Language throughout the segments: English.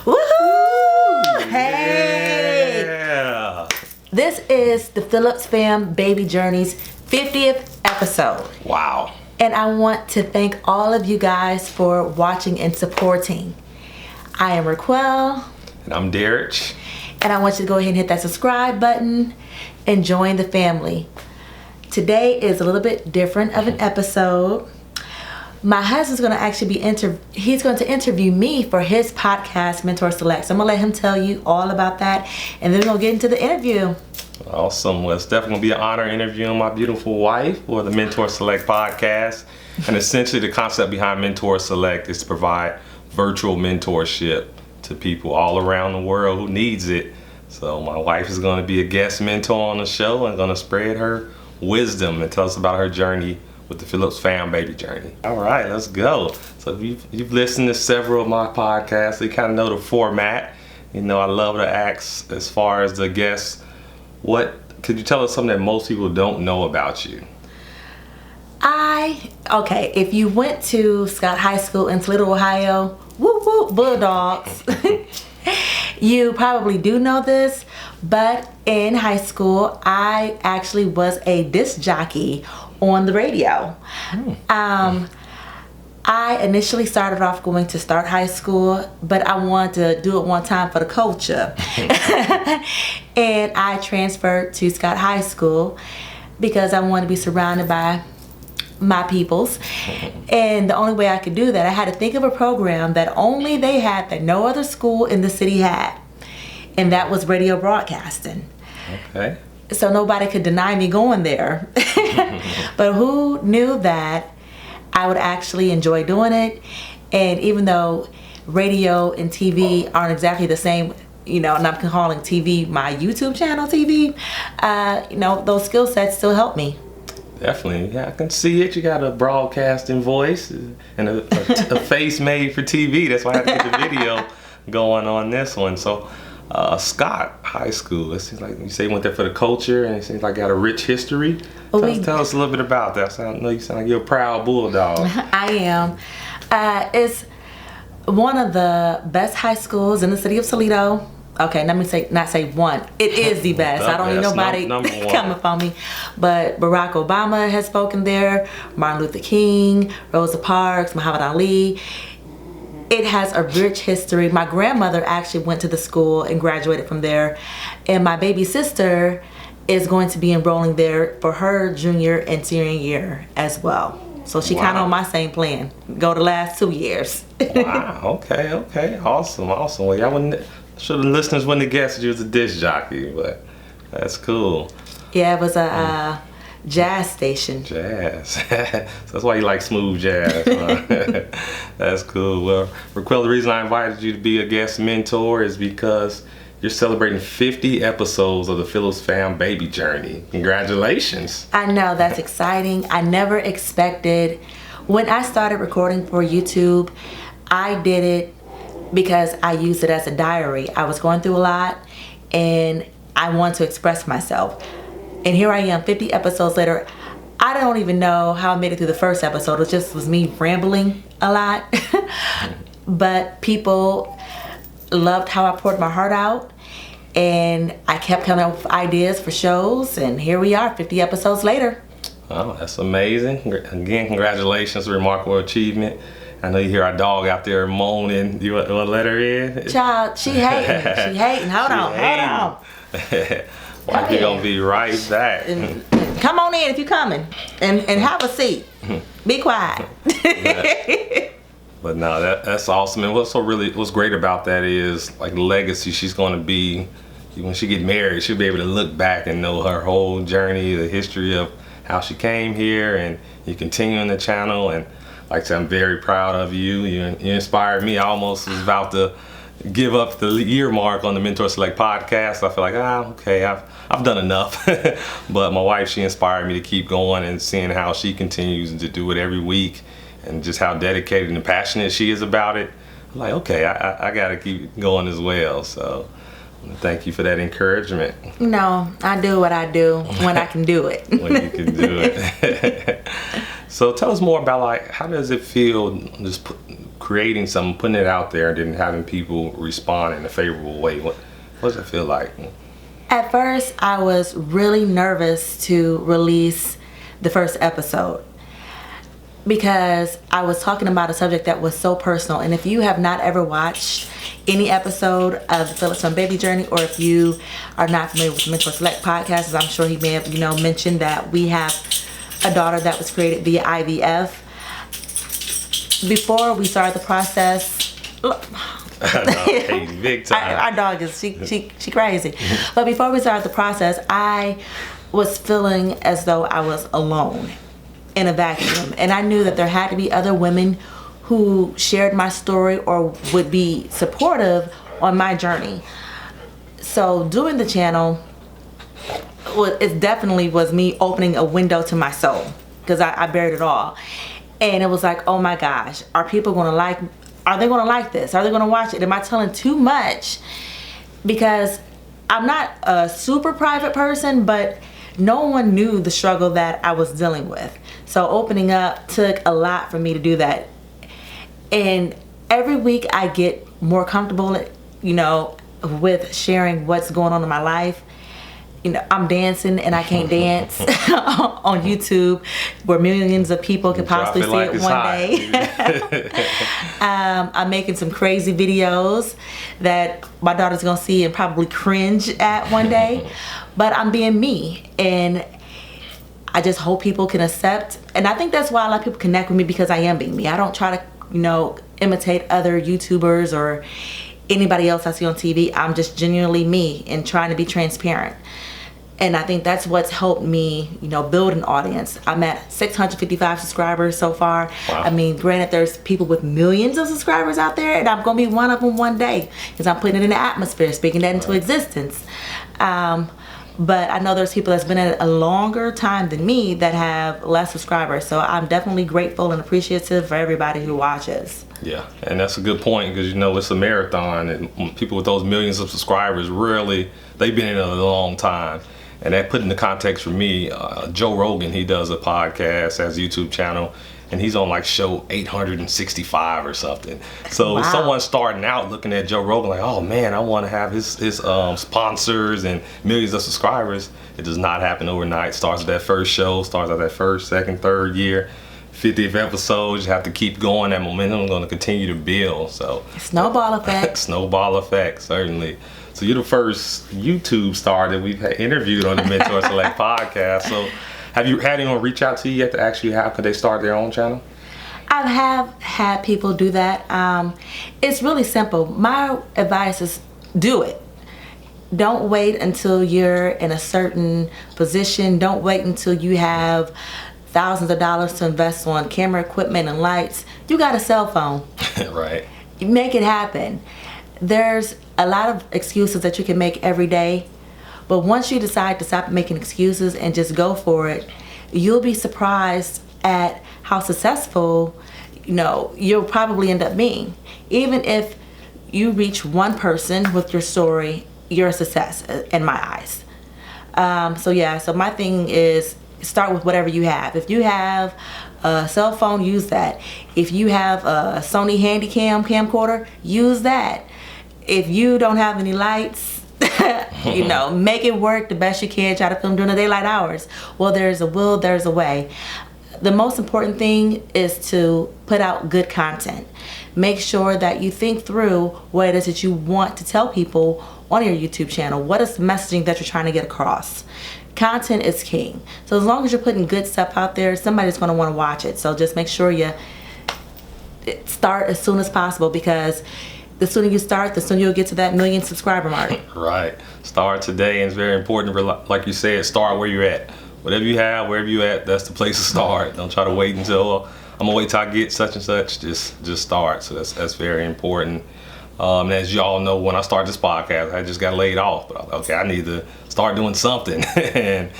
Woohoo! Hey! Yeah! This is the Phillips Fam Baby Journey's 50th episode. Wow. And I want to thank all of you guys for watching and supporting. I am Requill. And I'm Derrich. And I want you to go ahead and hit that subscribe button and join the family. Today is a little bit different of an episode. My husband's going to actually he's going to interview me for his podcast, Mentor Select. So I'm going to let him tell you all about that. And then we're going to get into the interview. Awesome. Well, it's definitely going to be an honor interviewing my beautiful wife for the Mentor Select podcast. And essentially the concept behind Mentor Select is to provide virtual mentorship to people all around the world who needs it. So my wife is going to be a guest mentor on the show and going to spread her wisdom and tell us about her journey with the Phillips Fam Baby Journey. All right, let's go. So if you've listened to several of my podcasts, you kind of know the format. You know, I love to ask, as far as the guests, could you tell us something that most people don't know about you? Okay, if you went to Scott High School in Toledo, Ohio, whoop whoop Bulldogs, you probably do know this, but in high school, I actually was a disc jockey on the radio. I initially started off going to Start High School, but I wanted to do it one time for the culture. And I transferred to Scott High School because I wanted to be surrounded by my peoples. And the only way I could do that, I had to think of a program that only they had, that no other school in the city had. And that was radio broadcasting. Okay. So nobody could deny me going there. But who knew that I would actually enjoy doing it? And even though radio and TV aren't exactly the same, you know, and I'm calling TV my YouTube channel TV, you know, those skill sets still help me. Definitely. Yeah, I can see it. You got a broadcasting voice and a face made for TV. That's why I had to get the video going on this one. So, Scott High School, it seems like you say you went there for the culture, and it seems like you got a rich history. Tell us a little bit about that. I know you sound like you're a proud bulldog. I am. It's one of the best high schools in the city of Toledo. Okay, let me not say one. It is the best. I don't need nobody coming for me. But Barack Obama has spoken there, Martin Luther King, Rosa Parks, Muhammad Ali. It has a rich history. My grandmother actually went to the school and graduated from there. And my baby sister is going to be enrolling there for her junior and senior year as well. So she kind of on my same plan. Go the last 2 years. Wow, okay. Awesome. Well, y'all sure the listeners wouldn't have guessed you was a disc jockey, but that's cool. Yeah, it was a jazz station. Jazz. So that's why you like smooth jazz. Huh? That's cool. Well, Requill, the reason I invited you to be a guest mentor is because you're celebrating 50 episodes of the Phillips Fam Baby Journey. Congratulations. I know, that's exciting. I never expected. When I started recording for YouTube, I did it because I used it as a diary. I was going through a lot and I wanted to express myself. And here I am 50 episodes later. I don't even know how I made it through the first episode. It just was me rambling a lot. But people loved how I poured my heart out. And I kept coming up with ideas for shows. And here we are 50 episodes later. Oh, that's amazing. Again, congratulations. Remarkable achievement. I know you hear our dog out there moaning. You want to let her in? Child, she hating. Hold on. Well, you're going to be right back. Come on in if you're coming. And have a seat. Be quiet. But no, that's awesome. And what's great about that is, like, the legacy she's going to be, when she get married, she'll be able to look back and know her whole journey, the history of how she came here, and you continuing the channel. And like I said, I'm very proud of you. You inspired me. I almost was about to give up the year mark on the Mentor Select podcast. I feel like, okay, I've done enough. But my wife, she inspired me to keep going, and seeing how she continues to do it every week and just how dedicated and passionate she is about it. I'm like, okay, I got to keep going as well. So Thank you for that encouragement. No, I do what I do when I can do it. When you can do it. So tell us more about, like, how does it feel just creating something, putting it out there, and then having people respond in a favorable way? What does it feel like? At first, I was really nervous to release the first episode because I was talking about a subject that was so personal. And if you have not ever watched any episode of the Phillips Fam Baby Journey, or if you are not familiar with the Mentor Select podcast, as I'm sure he may have, mentioned that we have a daughter that was created via IVF. Before we started the process, big time. Our dog is she crazy. But before we started the process, I was feeling as though I was alone in a vacuum, and I knew that there had to be other women who shared my story or would be supportive on my journey. So doing the channel, it definitely was me opening a window to my soul, because I buried it all. And it was like, oh my gosh, are they gonna like this? Are they gonna watch it? Am I telling too much? Because I'm not a super private person, but no one knew the struggle that I was dealing with. So opening up took a lot for me to do that. And every week I get more comfortable, with sharing what's going on in my life. I'm dancing and I can't dance on YouTube, where millions of people could possibly see it one day. I'm making some crazy videos that my daughter's gonna see and probably cringe at one day. But I'm being me, and I just hope people can accept. And I think that's why a lot of people connect with me, because I am being me. I don't try to, imitate other YouTubers or anybody else I see on TV. I'm just genuinely me and trying to be transparent. And I think that's what's helped me, build an audience. I'm at 655 subscribers so far. Wow. I mean, granted, there's people with millions of subscribers out there, and I'm going to be one of them one day, because I'm putting it in the atmosphere, speaking that into existence. But I know there's people that's been at a longer time than me that have less subscribers. So I'm definitely grateful and appreciative for everybody who watches. Yeah, and that's a good point, because it's a marathon, and people with those millions of subscribers, really, they've been in it a long time. And that put into context for me, Joe Rogan, he does a podcast, has a YouTube channel, and he's on like show 865 or something. So wow. If someone's starting out looking at Joe Rogan like, oh man, I want to have his sponsors and millions of subscribers, it does not happen overnight. Starts at that first show, starts at that first, second, third year, 50th episode. You have to keep going. That momentum is going to continue to build. So snowball effect. Snowball effect, certainly. So you're the first YouTube star that we've interviewed on the Mentor Select podcast. So have you had anyone reach out to you yet to ask you how could they start their own channel? I have had people do that. It's really simple. My advice is do it. Don't wait until you're in a certain position. Don't wait until you have thousands of dollars to invest on camera equipment and lights. You got a cell phone. Right. Make it happen. There's a lot of excuses that you can make every day, but once you decide to stop making excuses and just go for it, you'll be surprised at how successful you'll probably end up being. Even if you reach one person with your story, you're a success in my eyes. So my thing is, start with whatever you have. If you have a cell phone, use that. If you have a Sony Handycam camcorder, use that. If you don't have any lights, make it work the best you can. Try to film during the daylight hours. Well, there's a will, there's a way. The most important thing is to put out good content. Make sure that you think through what it is that you want to tell people on your YouTube channel. What is the messaging that you're trying to get across? Content is king. So as long as you're putting good stuff out there, somebody's going to want to watch it. So just make sure you start as soon as possible, because the sooner you start, the sooner you'll get to that 1 million subscriber mark. Right. Start today, and it's very important, like you said, start where you're at. Whatever you have, wherever you're at, that's the place to start. Don't try to wait until, I'm going to wait till I get such and such. Just start. So that's very important. As y'all know, when I started this podcast, I just got laid off. But I need to start doing something. And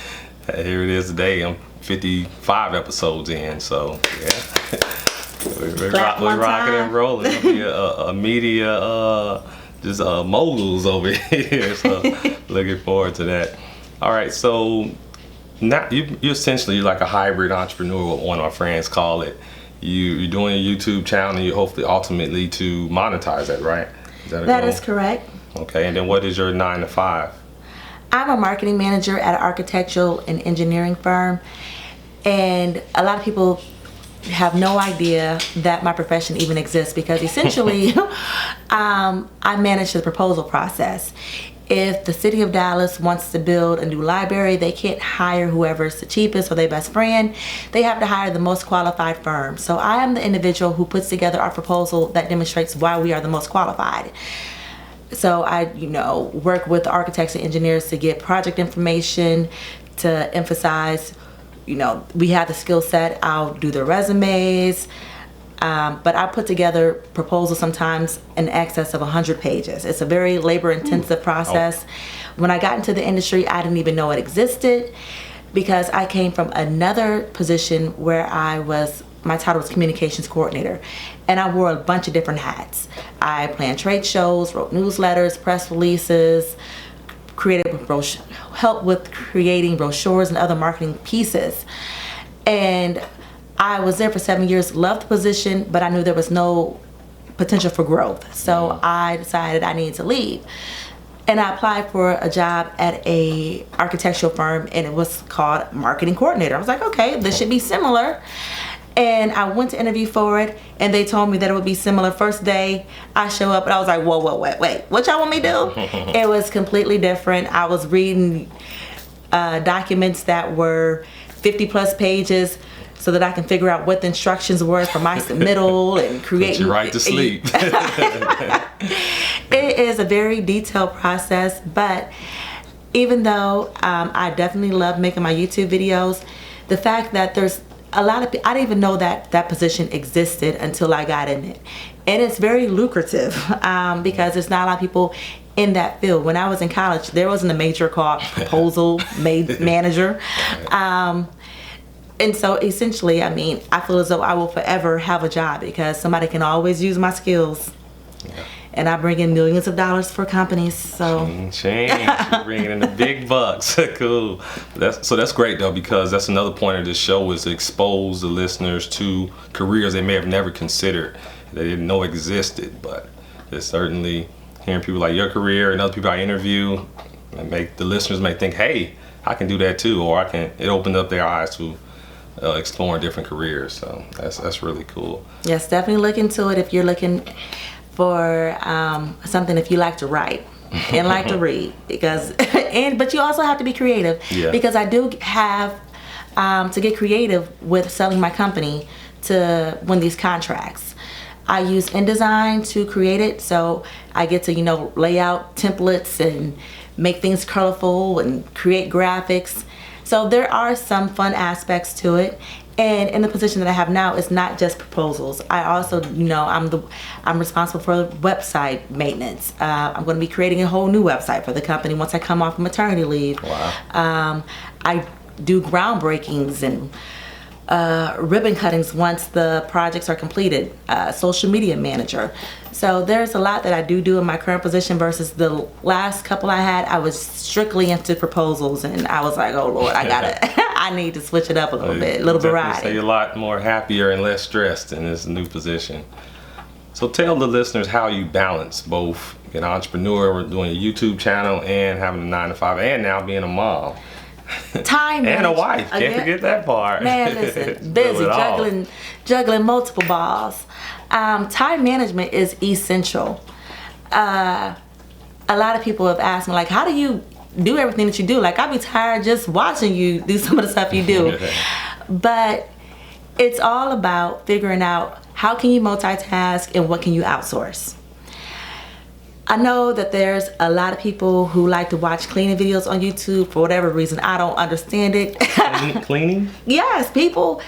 here it is today. I'm 55 episodes in. So, yeah. We're rocking and rolling. It'll be a media just moguls over here. So looking forward to that. All right, so now you essentially like a hybrid entrepreneur, what one of my friends call it. You're doing a YouTube channel and you hopefully ultimately to monetize that, right? That is correct. Okay, and then what is your 9 to 5? I'm a marketing manager at an architectural and engineering firm, and a lot of people have no idea that my profession even exists because essentially I manage the proposal process. If the city of Dallas wants to build a new library, they can't hire whoever's the cheapest or their best friend. They have to hire the most qualified firm. So I am the individual who puts together our proposal that demonstrates why we are the most qualified. So I, work with the architects and engineers to get project information, to emphasize, we have the skill set. I'll do their resumes. But I put together proposals sometimes in excess of 100 pages. It's a very labor-intensive process. When I got into the industry, I didn't even know it existed because I came from another position where my title was communications coordinator, and I wore a bunch of different hats. I planned trade shows, wrote newsletters, press releases, helped with creating brochures and other marketing pieces. And I was there for 7 years, loved the position, but I knew there was no potential for growth. So I decided I needed to leave. And I applied for a job at a architectural firm, and it was called marketing coordinator. I was like, okay, this should be similar. And I went to interview for it, and they told me that it would be similar. First day, I show up, and I was like, whoa, wait, what y'all want me to do? It was completely different. I was reading documents that were 50 plus pages so that I can figure out what the instructions were for my submittal and create. Put you right to sleep. It is a very detailed process, but even though I definitely love making my YouTube videos, the fact that there's a lot of people, I didn't even know that position existed until I got in it. And it's very lucrative because there's not a lot of people in that field. When I was in college, there wasn't a major called proposal manager. And so essentially, I feel as though I will forever have a job because somebody can always use my skills. Yeah. And I bring in millions of dollars for companies, so. You're bringing in the big bucks. Cool. That's great though, because that's another point of this show is to expose the listeners to careers they may have never considered, they didn't know existed. But it's certainly hearing people like your career and other people I interview, and the listeners may think, hey, I can do that too, or it opened up their eyes to exploring different careers. So that's really cool. Yes, definitely look into it if you're looking for something, if you like to write and like to read, but you also have to be creative. Yeah. Because I do have to get creative with selling my company to win these contracts. I use InDesign to create it, so I get to lay out templates and make things colorful and create graphics. So there are some fun aspects to it. And in the position that I have now, it's not just proposals. I also, I'm responsible for website maintenance. I'm going to be creating a whole new website for the company once I come off maternity leave. Wow. I do groundbreakings and ribbon cuttings once the projects are completed. Social media manager. So there's a lot that I do in my current position versus the last couple I had. I was strictly into proposals, and I was like, oh Lord, I need to switch it up a little bit, a little variety. So you're a lot more happier and less stressed in this new position. So tell the listeners how you balance both being an entrepreneur, doing a YouTube channel, and having a 9 to 5, and now being a mom. Time and a wife. Can't forget that part. Man, listen, busy juggling multiple balls. Time management is essential. A lot of people have asked me, like, how do you do everything that you do? Like, I'd be tired just watching you do some of the stuff you do. But it's all about figuring out how can you multitask and what can you outsource. I know that there's a lot of people who like to watch cleaning videos on YouTube for whatever reason. I don't understand it. Cleaning? Yes, people.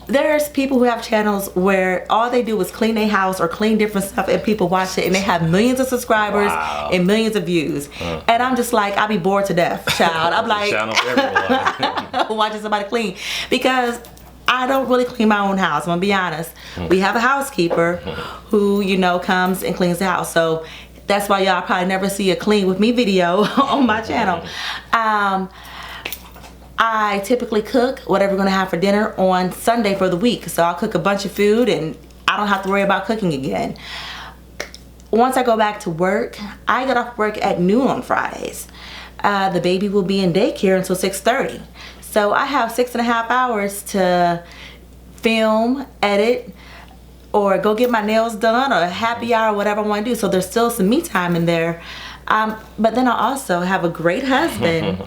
There's people who have channels where all they do is clean their house or clean different stuff, and people watch it, and they have millions of subscribers and millions of views. And I'm just like, I'll be bored to death, child. I'm like, watching somebody clean, because I don't really clean my own house. I'm gonna be honest. We have a housekeeper who, comes and cleans the house. So That's why y'all probably never see a clean with me video on my channel. I typically cook whatever we're gonna have for dinner on Sunday for the week. So I'll cook a bunch of food and I don't have to worry about cooking again. Once I go back to work, I get off work at noon on Fridays. The baby will be in daycare until 6:30. So I have 6.5 hours to film, edit, or go get my nails done, or happy hour, whatever I want to do. So there's still some me time in there. But then I also have a great husband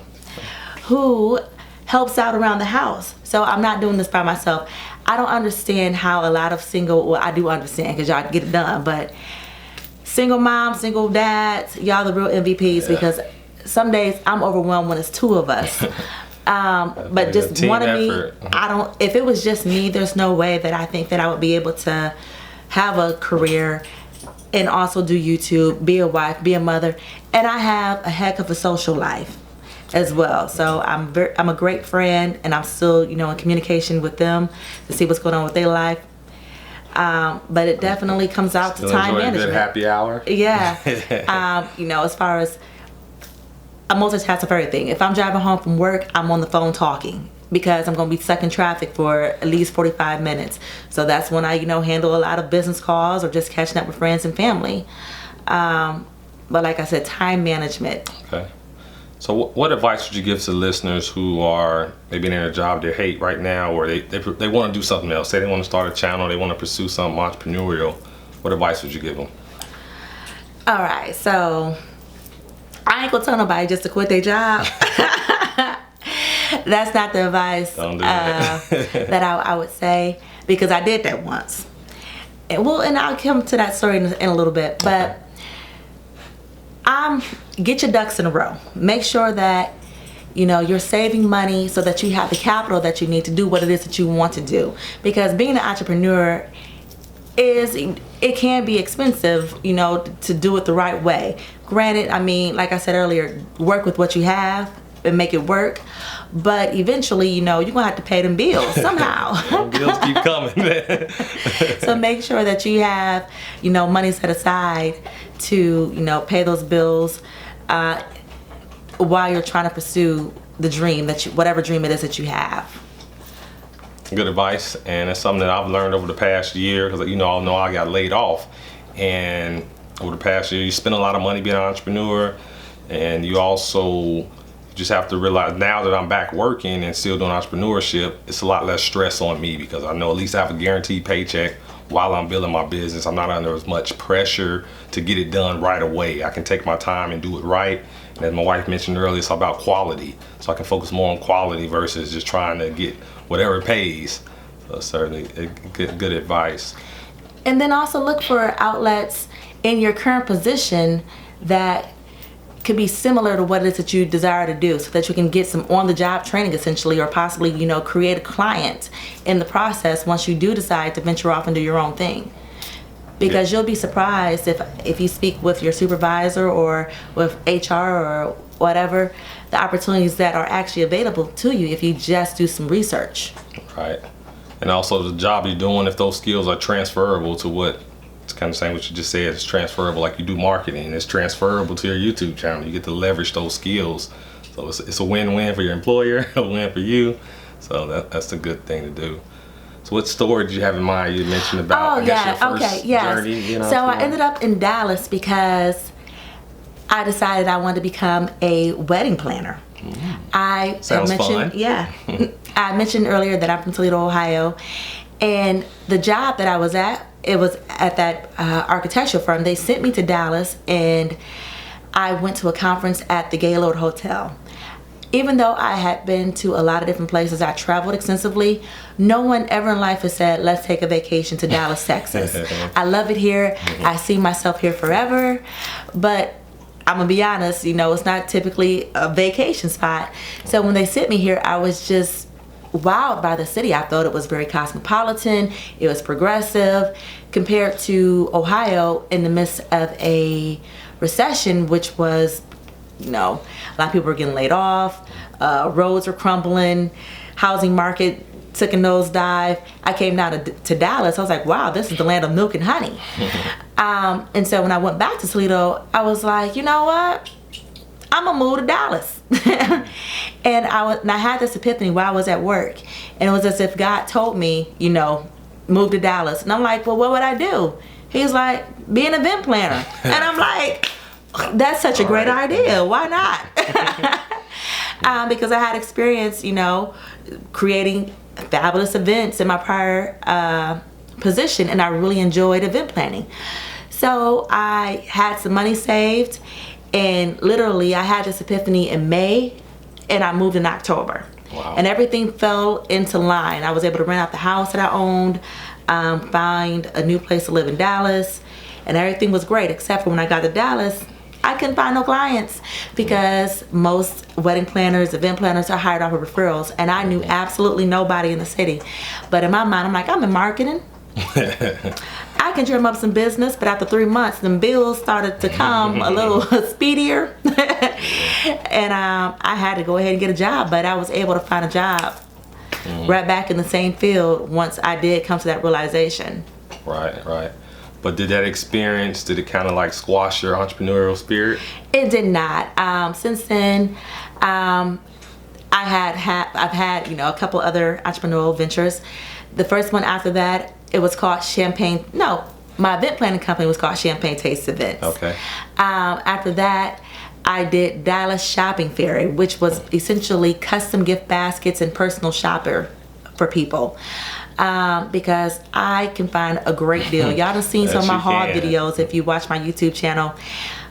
who helps out around the house. So I'm not doing this by myself. I don't understand how a lot of well, I do understand because y'all get it done, but single moms, single dads, y'all the real MVPs, because some days I'm overwhelmed when it's two of us. But just one of me, if it was just me, there's no way that I think that I would be able to have a career and also do YouTube, be a wife, be a mother, and I have a heck of a social life as well. So I'm a great friend, and I'm still, in communication with them to see what's going on with their life. But it definitely comes out to time management. A good happy hour. Yeah. As far as I multitask of everything. If I'm driving home from work, I'm on the phone talking because I'm going to be stuck in traffic for at least 45 minutes. So that's when I, handle a lot of business calls or just catching up with friends and family. But like I said, time management. Okay. So what advice would you give to listeners who are maybe in a job they hate right now, or they want to do something else? Say they want to start a channel, they want to pursue something entrepreneurial. What advice would you give them? All right, so I ain't gonna tell nobody just to quit their job. That's not the advice Don't do that. that I would say, because I did that once. And I'll come to that story in a little bit, but get your ducks in a row. Make sure that you're saving money so that you have the capital that you need to do what it is that you want to do. Because being an entrepreneur it can be expensive, to do it the right way. Granted, like I said earlier, work with what you have and make it work. But eventually, you're gonna have to pay them bills somehow. Bills keep coming. So make sure that you have, money set aside to, pay those bills while you're trying to pursue the dream whatever dream it is that you have. Good advice, and it's something that I've learned over the past year, because I know I got laid off, and over the past year you spend a lot of money being an entrepreneur, and you also just have to realize now that I'm back working and still doing entrepreneurship, it's a lot less stress on me because I know at least I have a guaranteed paycheck while I'm building my business. I'm not under as much pressure to get it done right away. I can take my time and do it right. And as my wife mentioned earlier, it's about quality. So I can focus more on quality versus just trying to get whatever pays. So certainly good advice. And then also look for outlets in your current position that could be similar to what it is that you desire to do, so that you can get some on-the-job training essentially, or possibly create a client in the process once you do decide to venture off and do your own thing. Because you'll be surprised if you speak with your supervisor or with HR or whatever, the opportunities that are actually available to you if you just do some research. Right. And also the job you're doing, if those skills are transferable to what, it's kind of saying what you just said, it's transferable. Like you do marketing, it's transferable to your YouTube channel. You get to leverage those skills. So it's a win-win for your employer, a win for you. So that's a good thing to do. So what story did you have in mind? You mentioned about your first journey. So I ended up in Dallas because I decided I wanted to become a wedding planner. Sounds fun. Yeah. I mentioned earlier that I'm from Toledo, Ohio, and the job that I was at, it was at that architectural firm. They sent me to Dallas, and I went to a conference at the Gaylord Hotel. Even though I had been to a lot of different places, I traveled extensively, no one ever in life has said, let's take a vacation to Dallas, Texas. I love it here. I see myself here forever. But I'm gonna be honest, it's not typically a vacation spot. So when they sent me here, I was just wowed by the city. I thought it was very cosmopolitan. It was progressive compared to Ohio in the midst of a recession, which was, a lot of people were getting laid off, roads were crumbling, housing market took a nosedive. I came down to Dallas. I was like, wow, this is the land of milk and honey. And so when I went back to Toledo, I was like, you know what? I'm gonna move to Dallas. And I had this epiphany while I was at work, and it was as if God told me, you know, move to Dallas. And I'm like, well, what would I do? He's like, be an event planner. And I'm like, that's such a great idea. Why not? Because I had experience, you know, creating fabulous events in my prior position, and I really enjoyed event planning. So I had some money saved, and literally I had this epiphany in May, and I moved in October. Wow. And everything fell into line. I was able to rent out the house that I owned, find a new place to live in Dallas, and everything was great, except for when I got to Dallas, I couldn't find no clients, because most wedding planners, event planners are hired off of referrals, and I knew absolutely nobody in the city. But in my mind, I'm like, I'm in marketing. I can drum up some business, but after 3 months, them bills started to come a little speedier. And I had to go ahead and get a job, but I was able to find a job right back in the same field once I did come to that realization. Right. But did that experience, did it kind of like squash your entrepreneurial spirit? It did not. Since then, I've had, you know, a couple other entrepreneurial ventures. The first one after that, it was called my event planning company was called Champagne Taste Events. Okay. After that, I did Dallas Shopping Fairy, which was essentially custom gift baskets and personal shopper for people. Because I can find a great deal. Y'all done seen some of my haul videos if you watch my YouTube channel.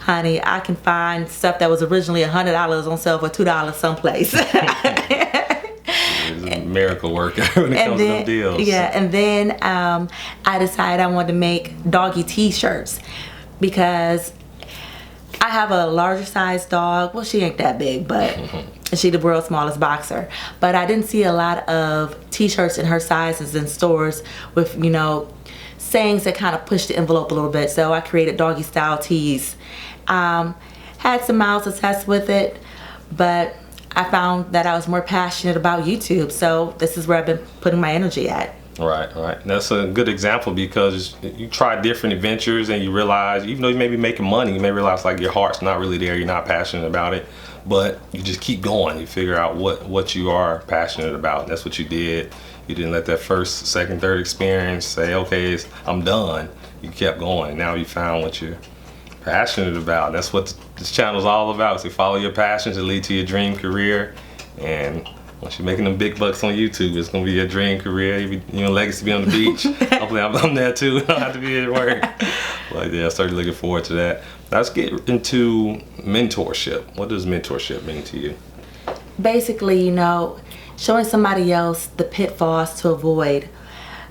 Honey, I can find stuff that was originally $100 on sale for $2 someplace. It's a miracle work when it comes to them deals. Yeah, and then I decided I wanted to make doggy t-shirts, because I have a larger size dog. Well, she ain't that big, but she's the world's smallest boxer. But I didn't see a lot of t-shirts in her sizes in stores with, you know, sayings that kind of push the envelope a little bit. So I created doggy style tees. Had some mild success with it, but I found that I was more passionate about YouTube. So this is where I've been putting my energy at. Right. That's a good example, because you try different adventures and you realize, even though you may be making money, you may realize like your heart's not really there, you're not passionate about it, but you just keep going. You figure out what you are passionate about, and that's what you did. You didn't let that first, second, third experience say, okay, I'm done. You kept going. Now you found what you're passionate about. That's what this channel is all about. So follow your passions and lead to your dream career. And once you're making them big bucks on YouTube, it's gonna be your dream career. Your legacy be on the beach. Hopefully I'm there too. I don't have to be at work. But yeah, I started looking forward to that. Now let's get into mentorship. What does mentorship mean to you? Basically, you know, showing somebody else the pitfalls to avoid,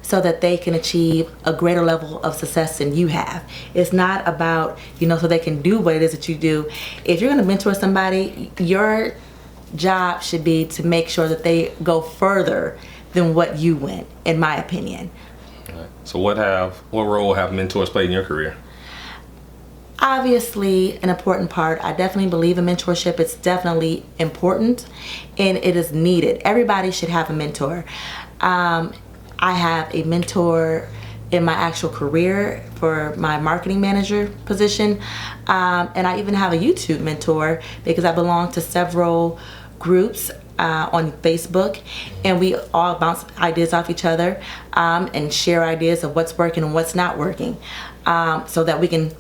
so that they can achieve a greater level of success than you have. It's not about, you know, so they can do what it is that you do. If you're gonna mentor somebody, your job should be to make sure that they go further than what you went, in my opinion. Right. So what role have mentors played in your career? Obviously an important part. I definitely believe in mentorship. It's definitely important and it is needed. Everybody should have a mentor. I have a mentor in my actual career for my marketing manager position. And I even have a YouTube mentor, because I belong to several groups on Facebook, and we all bounce ideas off each other and share ideas of what's working and what's not working, so that we can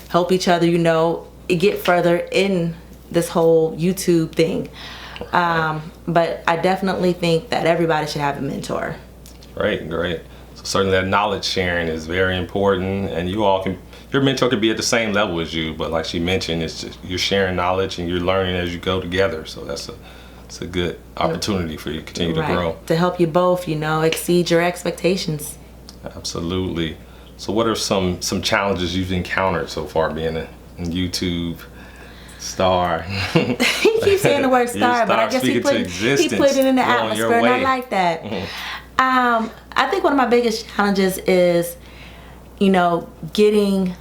help each other, you know, get further in this whole YouTube thing. But I definitely think that everybody should have a mentor. Great. So certainly that knowledge sharing is very important, and your mentor could be at the same level as you, but like she mentioned, it's just you're sharing knowledge and you're learning as you go together. So it's a good opportunity for you to continue to grow. To help you both, you know, exceed your expectations. Absolutely. So what are some challenges you've encountered so far being a YouTube star? He keeps saying the word star, but I guess he put it in the atmosphere, and I like that. I think one of my biggest challenges is, you know, getting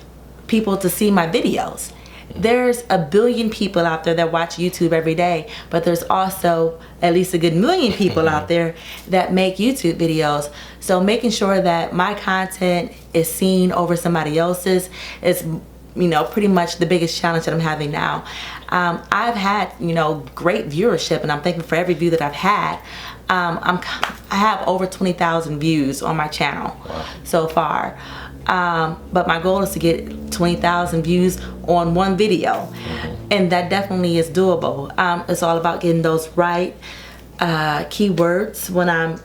people to see my videos. There's a billion people out there that watch YouTube every day, but there's also at least a good million people out there that make YouTube videos. So making sure that my content is seen over somebody else's is, pretty much the biggest challenge that I'm having now. I've had, great viewership, and I'm thankful for every view that I've had. I have over 20,000 views on my channel so far. But my goal is to get 20,000 views on one video, and that definitely is doable. It's all about getting those right keywords when I'm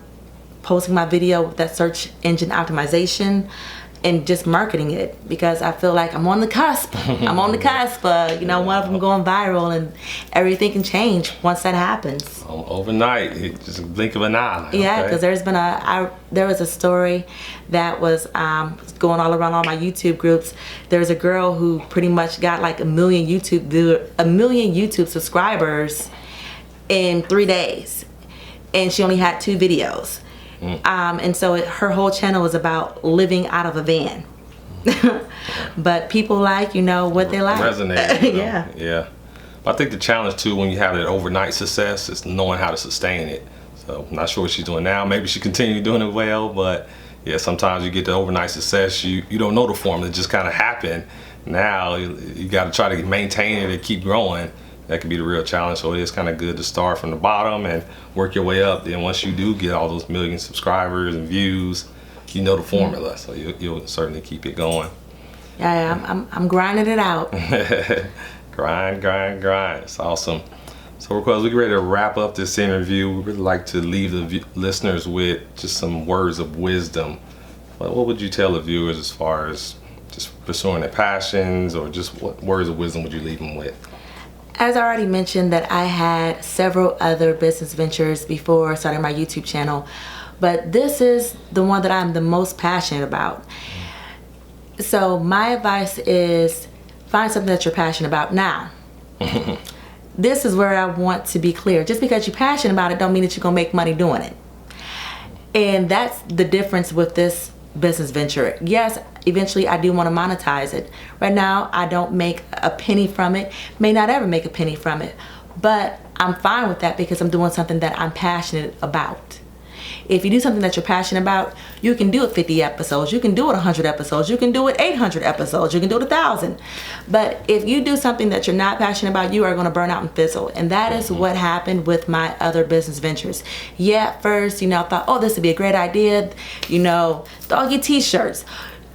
posting my video with that search engine optimization, and just marketing it, because I feel like I'm on the cusp. I'm on the cusp. One of them going viral, and everything can change once that happens. Overnight, just a blink of an eye. Yeah, because there was a story that was going all around all my YouTube groups. There's a girl who pretty much got like a million YouTube subscribers in 3 days, and she only had 2 videos. And so her whole channel was about living out of a van. But people like, what they like. Resonated. Yeah. Yeah. But I think the challenge too, when you have that overnight success, is knowing how to sustain it. So I'm not sure what she's doing now. Maybe she continued doing it well, but yeah, sometimes you get the overnight success, you don't know the formula, it just kind of happened. Now you got to try to maintain it and keep growing. That could be the real challenge. So it is kind of good to start from the bottom and work your way up. Then once you do get all those million subscribers and views, you know the formula. So you'll certainly keep it going. Yeah, I'm grinding it out. Grind. It's awesome. So Requill, as we get ready to wrap up this interview, we'd really like to leave the listeners with just some words of wisdom. What would you tell the viewers as far as just pursuing their passions, or just what words of wisdom would you leave them with? As I already mentioned, that I had several other business ventures before starting my YouTube channel, but this is the one that I'm the most passionate about. So my advice is find something that you're passionate about now. This is where I want to be clear. Just because you're passionate about it don't mean that you're gonna make money doing it. And that's the difference with this business venture. Yes, eventually I do want to monetize it. Right now I don't make a penny from it, may not ever make a penny from it, but I'm fine with that because I'm doing something that I'm passionate about. If you do something that you're passionate about, you can do it 50 episodes, you can do it 100 episodes, you can do it 800 episodes, you can do it 1,000. But if you do something that you're not passionate about, you are going to burn out and fizzle. And that is what happened with my other business ventures. Yeah, at first, I thought, oh, this would be a great idea. Doggy t-shirts,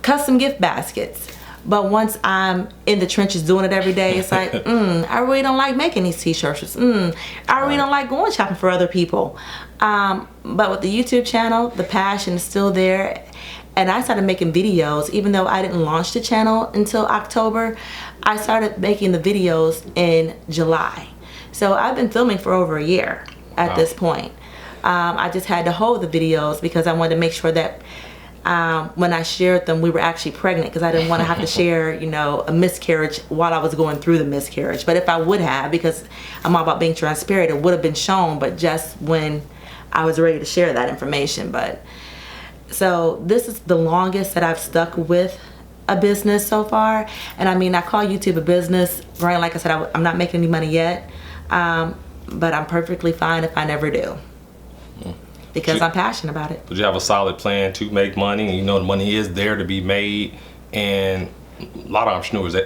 custom gift baskets. But once I'm in the trenches doing it every day, it's like, I really don't like making these t-shirts. I really don't like going shopping for other people. But with the YouTube channel, the passion is still there. And I started making videos, even though I didn't launch the channel until October. I started making the videos in July. So I've been filming for over a year at this point. I just had to hold the videos because I wanted to make sure that when I shared them, we were actually pregnant, because I didn't want to have to share, a miscarriage while I was going through the miscarriage. But if I would have, because I'm all about being transparent, it would have been shown, but just when I was ready to share that information. But so this is the longest that I've stuck with a business so far. And I call YouTube a business. Right? Like I said, I'm not making any money yet, but I'm perfectly fine if I never do. Because I'm passionate about it. But you have a solid plan to make money, and the money is there to be made. And a lot of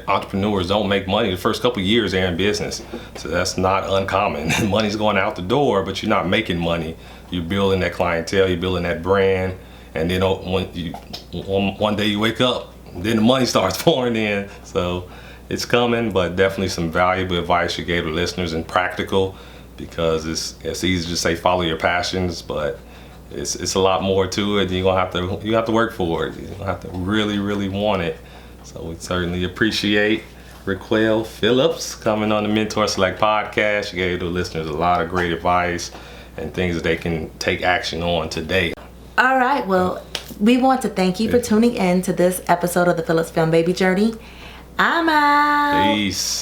entrepreneurs don't make money the first couple of years they're in business. So that's not uncommon. Money's going out the door, but you're not making money. You're building that clientele, you're building that brand, and then one day you wake up, then the money starts pouring in. So it's coming, but definitely some valuable advice you gave the listeners, and practical. Because it's easy to say follow your passions, but it's a lot more to it. You have to work for it. You have to really want it. So we certainly appreciate Requill Phillips coming on the Mentor Select podcast. You gave the listeners a lot of great advice and things that they can take action on today. All right, well, we want to thank you for tuning in to this episode of the Phillips Fam Baby Journey. I'm out. Peace.